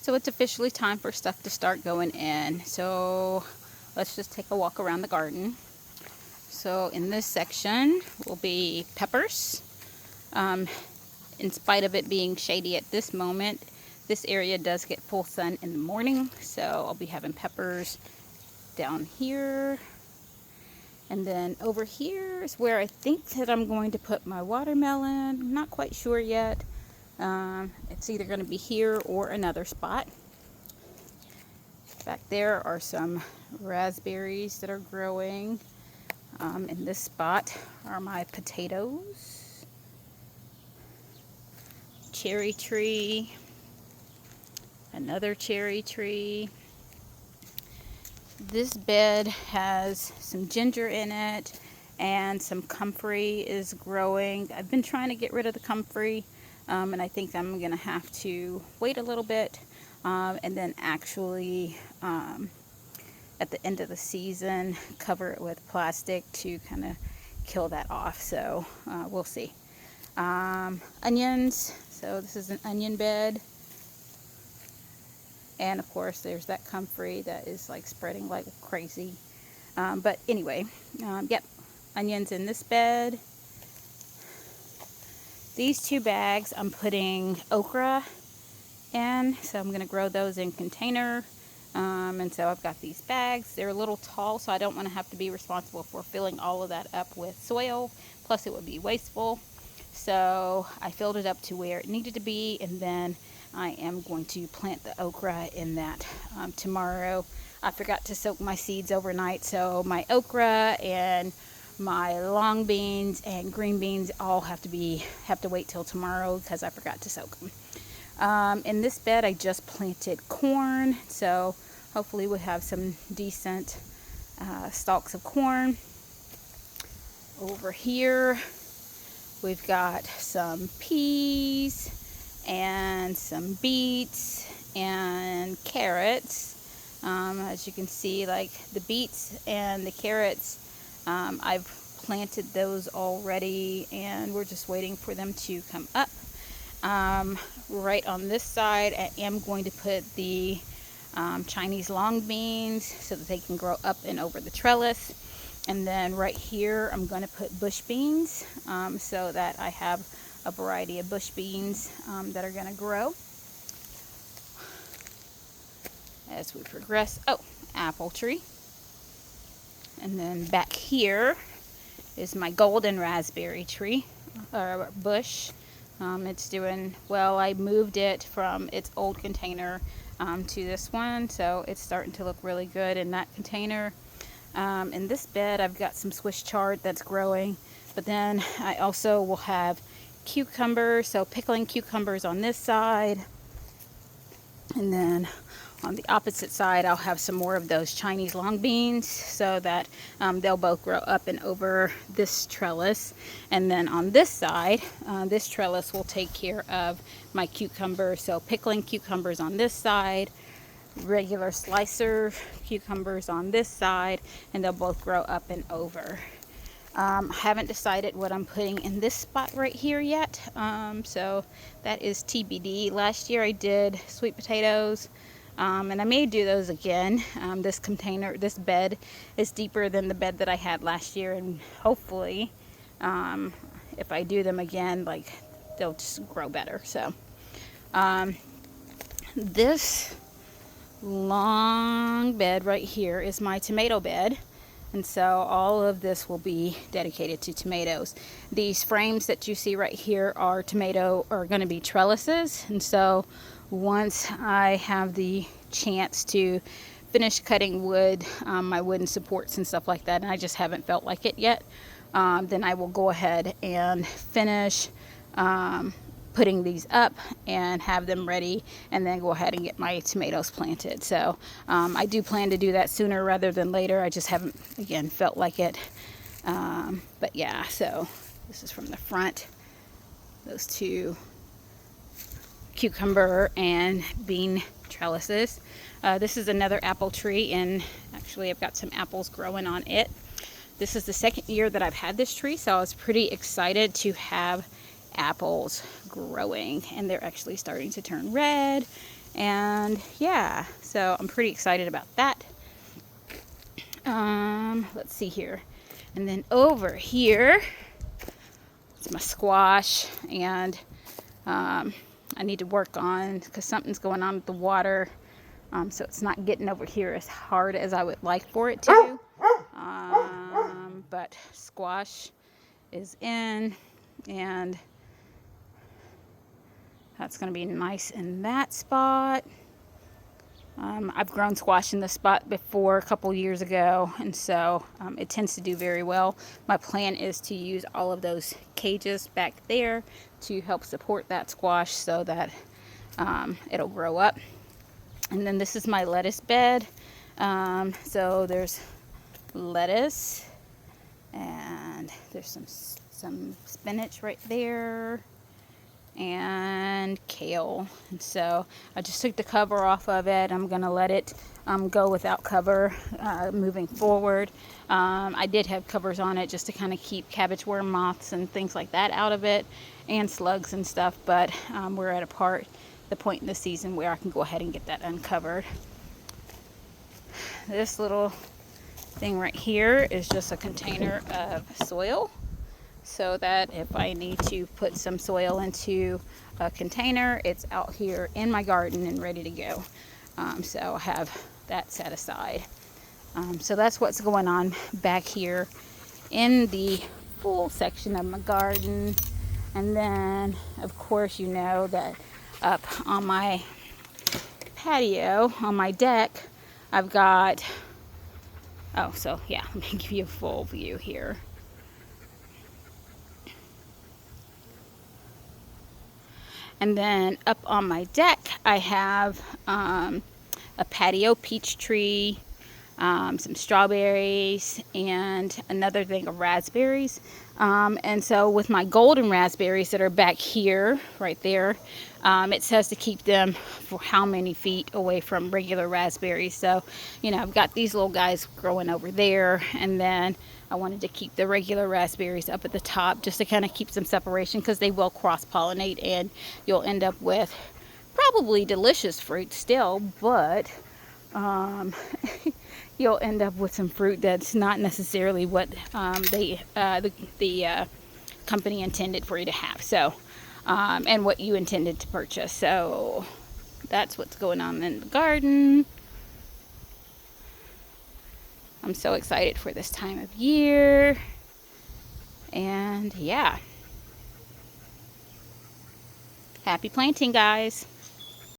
So it's officially time for stuff to start going in. So let's just take a walk around the garden. So in this section will be peppers. In spite of it being shady at this moment, this area does get full sun in the morning. So I'll be having peppers down here. And then over here is where I think that I'm going to put my watermelon. I'm not quite sure yet. It's either going to be here or another spot. Back there are some raspberries that are growing. In this spot are my potatoes, cherry tree, another cherry tree. This bed has some ginger in it and some comfrey is growing. I've been trying to get rid of the comfrey, and I think I'm going to have to wait a little bit and then actually at the end of the season cover it with plastic to kind of kill that off. So we'll see. Onions. So this is an onion bed. And of course there's that comfrey that is like spreading like crazy. But anyway, yep, onions in this bed. These 2 bags I'm putting okra in, so I'm going to grow those in container. And so I've got these bags. They're a little tall, so I don't want to have to be responsible for filling all of that up with soil. Plus it would be wasteful. So I filled it up to where it needed to be, and then I am going to plant the okra in that tomorrow. I forgot to soak my seeds overnight, so my okra and my long beans and green beans all have to wait till tomorrow because I forgot to soak them. In this bed I just planted corn, so hopefully we'll have some decent stalks of corn. Over here we've got some peas and some beets and carrots. As you can see, like the beets and the carrots, I've planted those already and we're just waiting for them to come up. Right on this side I am going to put the Chinese long beans so that they can grow up and over the trellis. And then right here I'm going to put bush beans so that I have a variety of bush beans that are going to grow as we progress. Oh, apple tree. And then back here is my golden raspberry tree or bush. It's doing well. I moved it from its old container to this one, so it's starting to look really good in that container. In this bed I've got some Swiss chard that's growing, but then I also will have cucumbers, so pickling cucumbers on this side, and then on the opposite side I'll have some more of those Chinese long beans so that they'll both grow up and over this trellis. And then on this side, this trellis will take care of my cucumbers, so pickling cucumbers on this side, regular slicer cucumbers on this side, and they'll both grow up and over. Haven't decided what I'm putting in this spot right here yet, so that is TBD. Last year I did sweet potatoes, and I may do those again. This bed is deeper than the bed that I had last year, and hopefully if I do them again, like, they'll just grow better. So this long bed right here is my tomato bed. And so all of this will be dedicated to tomatoes. These frames that you see right here are going to be trellises. And so once I have the chance to finish cutting wood, my wooden supports and stuff like that, and I just haven't felt like it yet, then I will go ahead and finish putting these up and have them ready, and then go ahead and get my tomatoes planted. So I do plan to do that sooner rather than later. I just haven't, again, felt like it. But yeah, so this is from the front, those 2 cucumber and bean trellises. This is another apple tree, and actually I've got some apples growing on it. This is the 2nd year that I've had this tree, so I was pretty excited to have apples growing, and they're actually starting to turn red, And yeah, so I'm pretty excited about that. Let's see here. And then over here, it's my squash, and I need to work on, because something's going on with the water, so it's not getting over here as hard as I would like for it to. But squash is in, and that's going to be nice in that spot. I've grown squash in this spot before a couple years ago, and so it tends to do very well. My plan is to use all of those cages back there to help support that squash so that it'll grow up. And then this is my lettuce bed. So there's lettuce, and there's some spinach right there, and kale. And so I just took the cover off of it. I'm gonna let it go without cover moving forward. I did have covers on it just to kind of keep cabbage worm moths and things like that out of it, and slugs and stuff, but we're at the point in the season where I can go ahead and get that uncovered. This little thing right here is just a container of soil, so that if I need to put some soil into a container, it's out here in my garden and ready to go. So I have that set aside. So that's what's going on back here in the full section of my garden. And then, of course, you know that up on my patio, on my deck, I've got, so yeah, let me give you a full view here. And then up on my deck, I have a patio peach tree, some strawberries, and another thing of raspberries. And so with my golden raspberries that are back here, right there, it says to keep them for how many feet away from regular raspberries. So, you know, I've got these little guys growing over there, and then I wanted to keep the regular raspberries up at the top just to kind of keep some separation, because they will cross-pollinate and you'll end up with probably delicious fruit still, but you'll end up with some fruit that's not necessarily what the company intended for you to have. So, and what you intended to purchase. So that's what's going on in the garden. I'm so excited for this time of year. And yeah. Happy planting, guys.